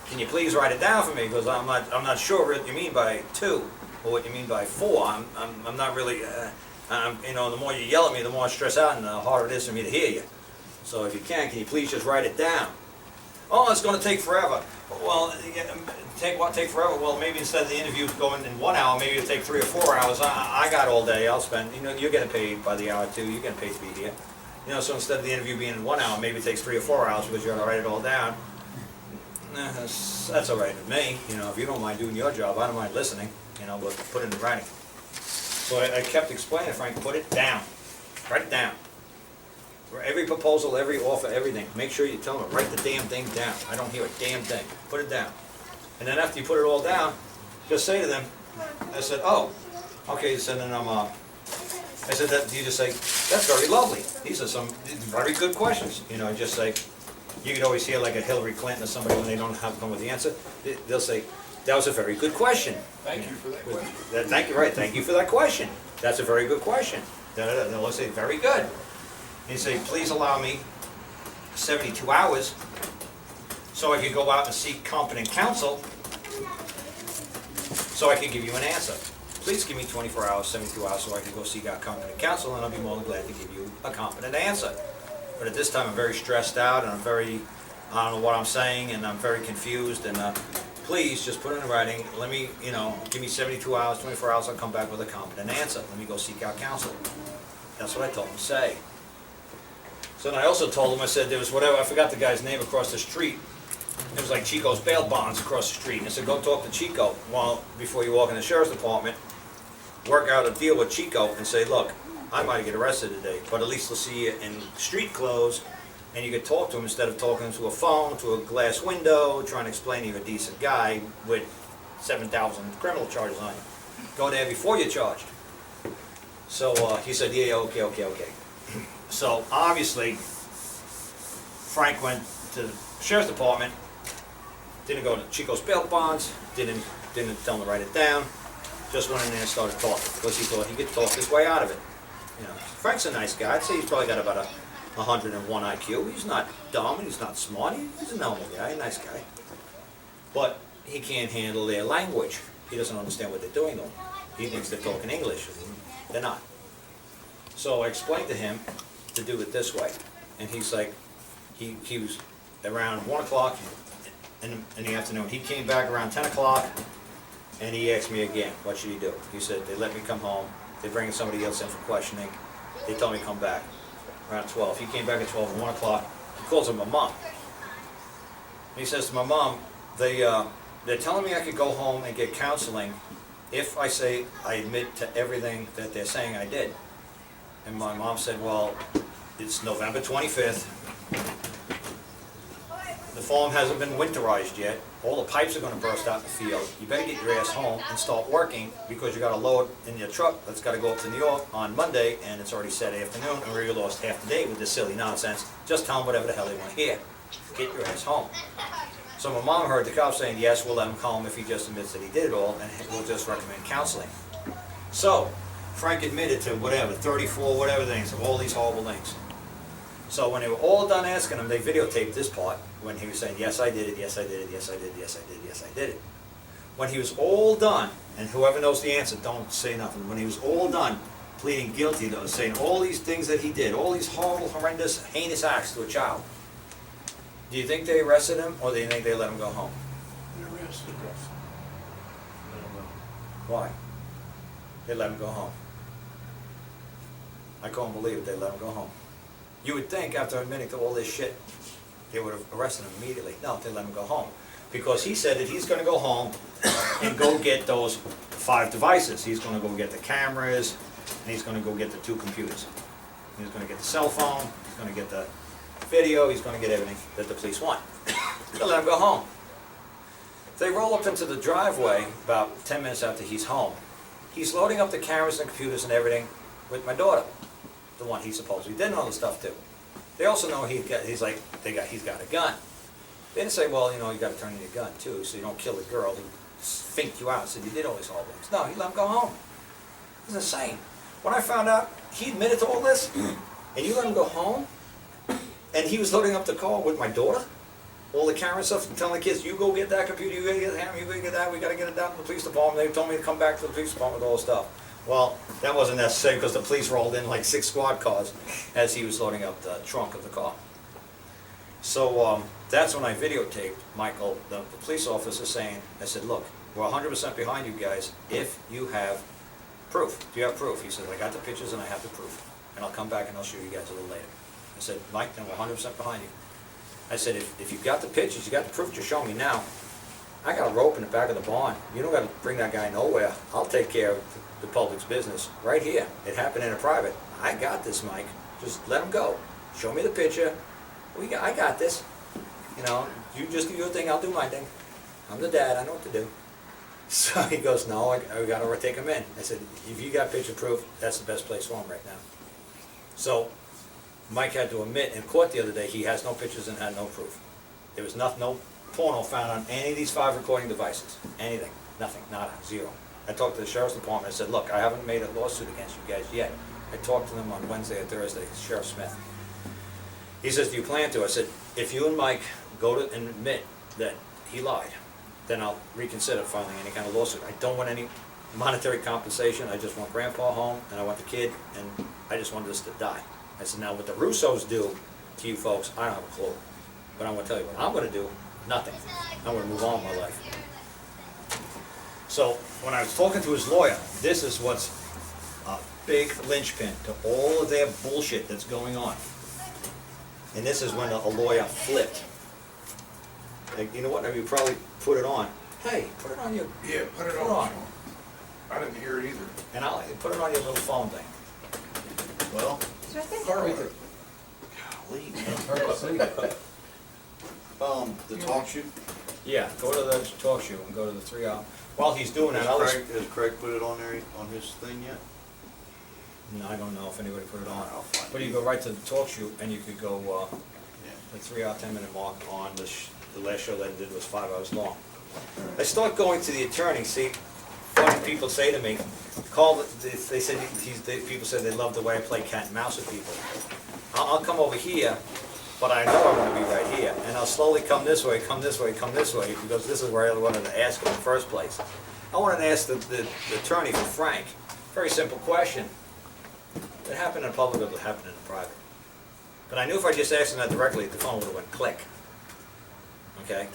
Can you please write it down for me? Because I'm not sure what you mean by 2 or what you mean by 4. I'm not really. You know, the more you yell at me, the more I stress out, and the harder it is for me to hear you. So if you can you please just write it down? Oh, it's going to take forever. Well, take forever? Well, maybe instead of the interview going in 1 hour, maybe it'll take 3 or 4 hours. I got all day. I'll spend. You know, you're getting paid by the hour too. You're getting paid to be here. You know, so instead of the interview being in 1 hour, maybe it takes 3 or 4 hours because you got to write it all down. That's all right with me. You know, if you don't mind doing your job, I don't mind listening. You know, but put it in writing. So I kept explaining, Frank, put it down. Write it down. For every proposal, every offer, everything, make sure you tell them, write the damn thing down. I don't hear a damn thing. Put it down. And then after you put it all down, just say to them, I said, oh, okay, so then I said, that, you just say, that's very lovely. These are some very good questions, you know, just say, you could always hear like a Hillary Clinton or somebody when they don't have come with the answer, they'll say, that was a very good question. Thank you for that question. Thank you, right, thank you for that question. That's a very good question. They'll say, very good. And you say, please allow me 72 hours so I could go out and seek competent counsel so I can give you an answer. Please give me 24 hours, 72 hours so I can go seek out competent counsel, and I'll be more than glad to give you a competent answer. But at this time, I'm very stressed out, and I don't know what I'm saying, and I'm very confused, and please just put it in writing. Let me, you know, give me 72 hours, 24 hours, I'll come back with a competent answer. Let me go seek out counsel. That's what I told him to say. So then I also told him, I said, there was whatever, I forgot the guy's name across the street. It was like Chico's bail bonds across the street. And I said, go talk to Chico. Well, before you walk in the sheriff's department, work out a deal with Chico and say, look, I might get arrested today, but at least they'll see you in street clothes, and you could talk to him instead of talking to a phone, to a glass window, trying to explain you're a decent guy with 7,000 criminal charges on you. Go there before you're charged. So he said, yeah, okay. So obviously, Frank went to the sheriff's department, didn't go to Chico's bail bonds, didn't tell him to write it down, just went in there and started talking, because he thought he could talk his way out of it. You know, Frank's a nice guy. I'd say he's probably got about 101 IQ. He's not dumb, and he's not smart. He's a normal guy, a nice guy. But he can't handle their language. He doesn't understand what they're doing to him. He thinks they're talking English. They're not. So I explained to him to do it this way. And he's like, he was around 1 o'clock in the afternoon. He came back around 10 o'clock, and he asked me again, what should he do? He said, they let me come home. They're bringing somebody else in for questioning. They told me to come back around 12. He came back at 12 and 1 o'clock. He calls him my mom. And he says to my mom, they're telling me I could go home and get counseling if I say I admit to everything that they're saying I did. And my mom said, well, it's November 25th. The farm hasn't been winterized yet. All the pipes are going to burst out in the field. You better get your ass home and start working, because you got a load in your truck that's got to go up to New York on Monday, and it's already Saturday afternoon, and we already lost half the day with this silly nonsense. Just tell them whatever the hell they want to hear. Get your ass home. So my mom heard the cop saying, yes, we'll let him home if he just admits that he did it all, and we'll just recommend counseling. So Frank admitted to whatever, 34, whatever things, of all these horrible things. So when they were all done asking him, they videotaped this part, when he was saying, yes, I did it, yes, I did it, yes, I did it, yes, I did it, yes, I did it. When he was all done, and whoever knows the answer, don't say nothing. When he was all done, pleading guilty, though, saying all these things that he did, all these horrible, horrendous, heinous acts to a child, do you think they arrested him, or do you think they let him go home? Arrested. Why? They let him go home. I can't believe it, they let him go home. You would think after admitting to all this shit, they would have arrested him immediately. No, they let him go home. Because he said that he's going to go home and go get those 5 devices. He's going to go get the cameras, and he's going to go get the 2 computers. He's going to get the cell phone, he's going to get the video, he's going to get everything that the police want. They let him go home. They roll up into the driveway about 10 minutes after he's home. He's loading up the cameras and computers and everything with my daughter, the one he supposedly did all the stuff to. They also know he's got a gun. They didn't say, well, you know, you got to turn in your gun too, so you don't kill the girl who finked you out and said you did all these horrible things. No, he let him go home. It's insane. When I found out he admitted to all this, and you let him go home, and he was loading up the car with my daughter, all the camera stuff, and telling the kids, you go get that computer, you go get the hammer, you go get that, we got to get it down to the police department. They told me to come back to the police department with all the stuff. Well, that wasn't necessary, because the police rolled in like 6 squad cars as he was loading up the trunk of the car. So that's when I videotaped Michael, the police officer, saying, I said, look, we're 100% behind you guys if you have proof. Do you have proof? He said, I got the pictures and I have the proof. And I'll come back and I'll show you guys a little later. I said, Mike, then we're 100% behind you. I said, if you've got the pictures, you got the proof, just show me now. I got a rope in the back of the barn. You don't got to bring that guy nowhere. I'll take care of the public's business right here. It happened in a private. I got this, Mike. Just let him go. Show me the picture. I got this. You know, you just do your thing, I'll do my thing. I'm the dad, I know what to do. So he goes, no, I gotta take him in. I said, if you got picture proof, that's the best place for him right now. So Mike had to admit in court the other day, he has no pictures and had no proof. There was no porno found on any of these 5 recording devices. Anything, nothing, nada, zero. I talked to the sheriff's department, I said, look, I haven't made a lawsuit against you guys yet. I talked to them on Wednesday or Thursday, Sheriff Smith. He says, do you plan to? I said, if you and Mike go to and admit that he lied, then I'll reconsider filing any kind of lawsuit. I don't want any monetary compensation, I just want Grandpa home, and I want the kid, and I just want this to die. I said, now what the Russos do to you folks, I don't have a clue. But I'm gonna tell you what I'm gonna do, nothing. I'm gonna move on with my life. So, when I was talking to his lawyer, this is what's a big linchpin to all of their bullshit that's going on. And this is when a lawyer flipped. Like, you know what, you probably put it on. Hey, put it on your, Yeah, put it Put it on. on. I didn't hear it either. and I'll put it on your little phone thing. Well, It's right there. Carl, golly. It's hard to see. The talk shoe, Yeah, go to the talk show and go to the 3-hour. While he's doing that, I'll has Craig put it on there, on his thing yet? No, I don't know if anybody put it on. I'll find But it. you go right to the talk show and you could go, Yeah. the 3-hour, 10-minute mark on the last show that I did was 5 hours long. I start going to the attorney, see, funny people say to me, they said, people said they love the way I play cat and mouse with people. I'll come over here, but I know I'm gonna be right here, and I'll slowly come this way, come this way, come this way, because this is where I wanted to ask him in the first place. I wanted to ask the attorney for Frank, very simple question. It happened in public, it happened in private. But I knew if I just asked him that directly, the phone would've went click. Okay?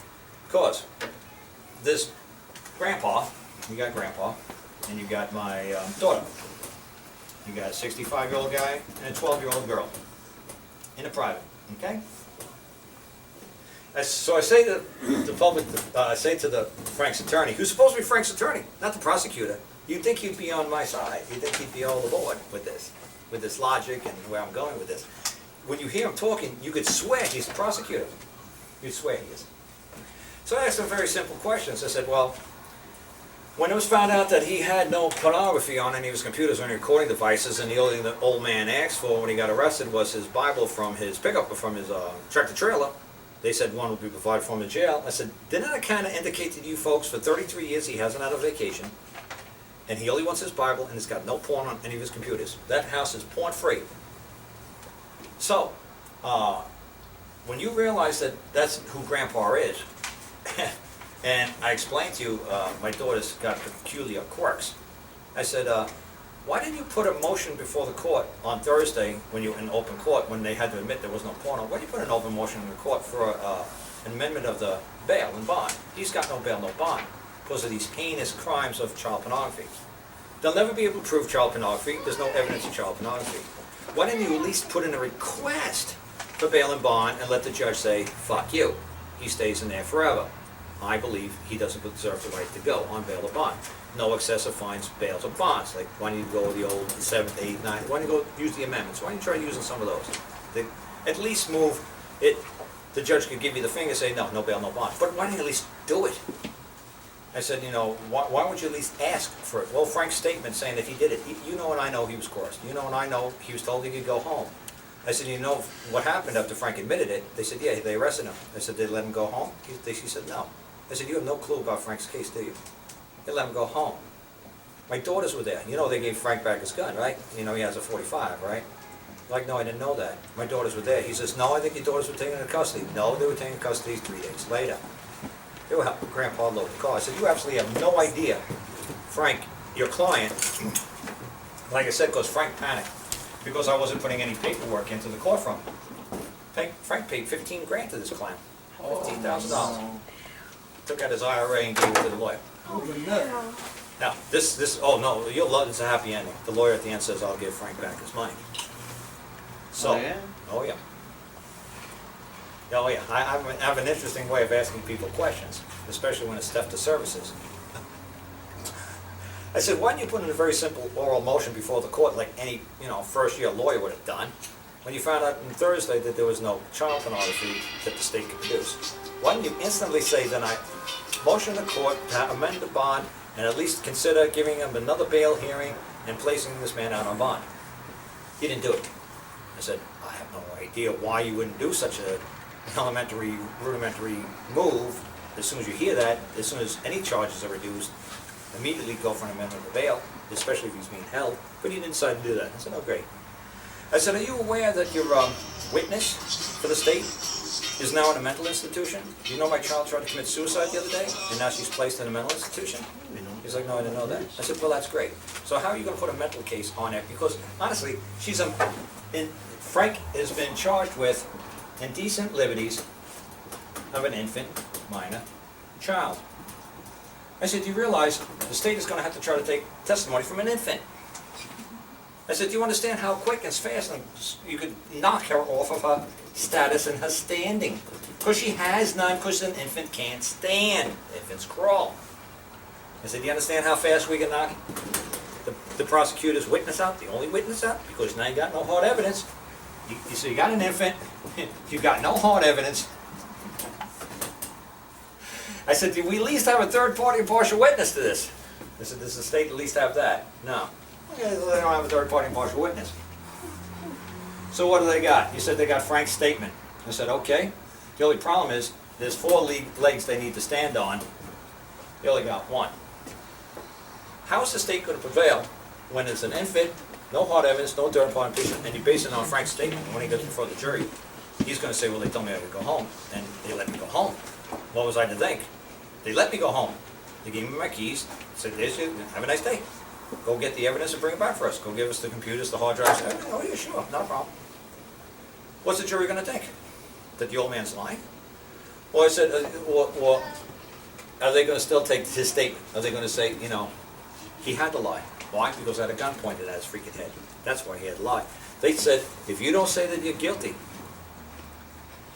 Because this grandpa, you got grandpa, and you got my daughter. You got a 65-year-old guy and a 12-year-old girl in a private, okay? So I say to the public, I say to the Frank's attorney, who's supposed to be Frank's attorney, not the prosecutor. You'd think he'd be on my side. You'd think he'd be all aboard with this logic and where I'm going with this. When you hear him talking, you could swear he's the prosecutor. You'd swear he is. So I asked him very simple questions. I said, well, when it was found out that he had no pornography on any of his computers or any recording devices, and the only thing the old man asked for when he got arrested was his Bible from his pickup, from his tractor trailer, they said one would be provided for him in jail. I said, didn't that kind of indicate to you folks for 33 years he hasn't had a vacation, and he only wants his Bible, and he's got no porn on any of his computers? That house is porn-free. So, when you realize that that's who Grandpa is, and I explained to you, my daughter's got peculiar quirks. I said, why didn't you put a motion before the court on Thursday, when you in open court, when they had to admit there was no porno? Why did you put an open motion in the court for an amendment of the bail and bond? He's got no bail, no bond, because of these heinous crimes of child pornography. They'll never be able to prove child pornography. There's no evidence of child pornography. Why didn't you at least put in a request for bail and bond and let the judge say, fuck you, he stays in there forever? I believe he doesn't deserve the right to go on bail or bond. No excessive fines, bails, or bonds. Like, why don't you go with the old 7th, 8th, 9th? Why don't you go use the amendments? Why don't you try using some of those? They at least move it. The judge could give you the finger, say, no, no bail, no bond. But why don't you at least do it? I said, you know, why would you at least ask for it? Well, Frank's statement saying that he did it, you know and I know he was coerced. You know and I know he was told he could go home. I said, you know what happened after Frank admitted it? They said, yeah, they arrested him. I said, did they let him go home? She said, no. I said, you have no clue about Frank's case, do you? They let him go home. My daughters were there. You know they gave Frank back his gun, right? You know he has a .45, right? Like, no, I didn't know that. My daughters were there. He says, no, I think your daughters were taken into custody. No, they were taken into custody 3 days later. They were helping Grandpa load the car. I said, you absolutely have no idea, Frank, your client, like I said, because Frank panicked, because I wasn't putting any paperwork into the court from him. Frank paid 15 grand to this clown, $15,000. Took out his IRA and gave it to the lawyer. Holy nut. Now, oh no, you'll love, it's a happy ending. The lawyer at the end says, I'll give Frank back his money. So, Oh, yeah? Oh yeah. Oh yeah, I have an interesting way of asking people questions, especially when it's theft of services. I said, why didn't you put in a very simple oral motion before the court like any, first-year lawyer would have done, when you found out on Thursday that there was no child pornography that the state could produce? Why didn't you instantly say, then I motion the court to amend the bond and at least consider giving him another bail hearing and placing this man out on bond. He didn't do it. I said, I have no idea why you wouldn't do such a rudimentary move. As soon as you hear that, as soon as any charges are reduced, immediately go for an amendment of bail, especially if he's being held. But he didn't decide to do that. I said, oh, great. I said, are you aware that your witness for the state is now in a mental institution? You know my child tried to commit suicide the other day, and now she's placed in a mental institution? He's like, no, I didn't know that. I said, well, that's great. So how are you going to put a mental case on it? Because, honestly, Frank has been charged with indecent liberties of an infant, minor child. I said, do you realize the state is going to have to try to take testimony from an infant? I said, do you understand how quick and fast you could knock her off of her status and her standing? Because she has none, because an infant can't stand. Infants crawl. I said, do you understand how fast we can knock the prosecutor's witness out, the only witness out? Because now you got no hard evidence. So you got an infant, you got no hard evidence. I said, do we at least have a third-party impartial witness to this? I said, does the state at least have that? No. Okay, they don't have a third-party impartial witness. So what do they got? You said they got Frank's statement. I said, okay. The only problem is, there's 4 legs they need to stand on. They only got 1. How is the state going to prevail when it's an infant, no hard evidence, no third-party impeachment, and you base it on Frank's statement? When he goes before the jury, he's going to say, well, they told me I could go home, and they let me go home. What was I to think? They let me go home. They gave me my keys, said, there's you, have a nice day. Go get the evidence and bring it back for us. Go give us the computers, the hard drives. Oh, yeah, sure, not a problem. What's the jury going to think? That the old man's lying? Or I said, or are they going to still take his statement? Are they going to say, you know, he had to lie? Why? Because I had a gun pointed at his freaking head. That's why he had to lie. They said, if you don't say that you're guilty,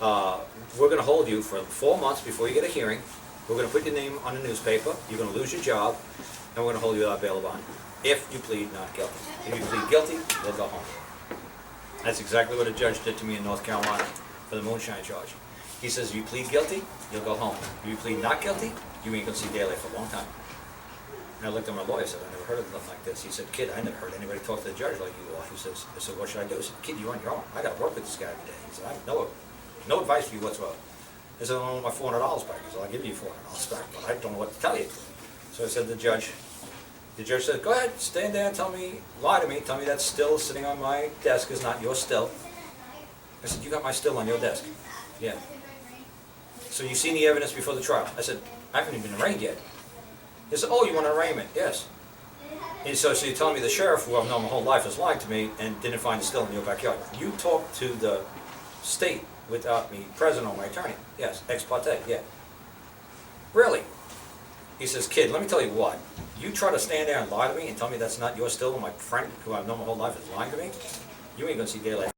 we're going to hold you for 4 months before you get a hearing. We're going to put your name on the newspaper. You're going to lose your job, and we're going to hold you without bail bond. If you plead not guilty. If you plead guilty, you'll go home. That's exactly what a judge did to me in North Carolina for the moonshine charge. He says, if you plead guilty, you'll go home. If you plead not guilty, you ain't going to see daylight for a long time. And I looked at my lawyer and said, I never heard of nothing like this. He said, kid, I never heard anybody talk to the judge like you are. He says, I said, what should I do? I said, kid, you're on your own. I got to work with this guy every day. He said, I have no advice for you whatsoever. I said, I want my $400 back. He said, I'll give you $400 back, but I don't know what to tell you. So I said to the judge said, go ahead, stand there and lie to me, tell me that still sitting on my desk is not your still. I said, you got my still on your desk? Yeah. So you seen the evidence before the trial? I said, I haven't even been arraigned yet. He said, oh, you want an arraignment? Yes. And so you're telling me the sheriff, who I've known my whole life, has lied to me and didn't find the still in your backyard. You talked to the state without me present or my attorney. Yes, ex parte, yeah. Really? He says, kid, let me tell you what. You try to stand there and lie to me and tell me that's not your still, and my friend, who I've known my whole life, is lying to me, you ain't gonna see daylight.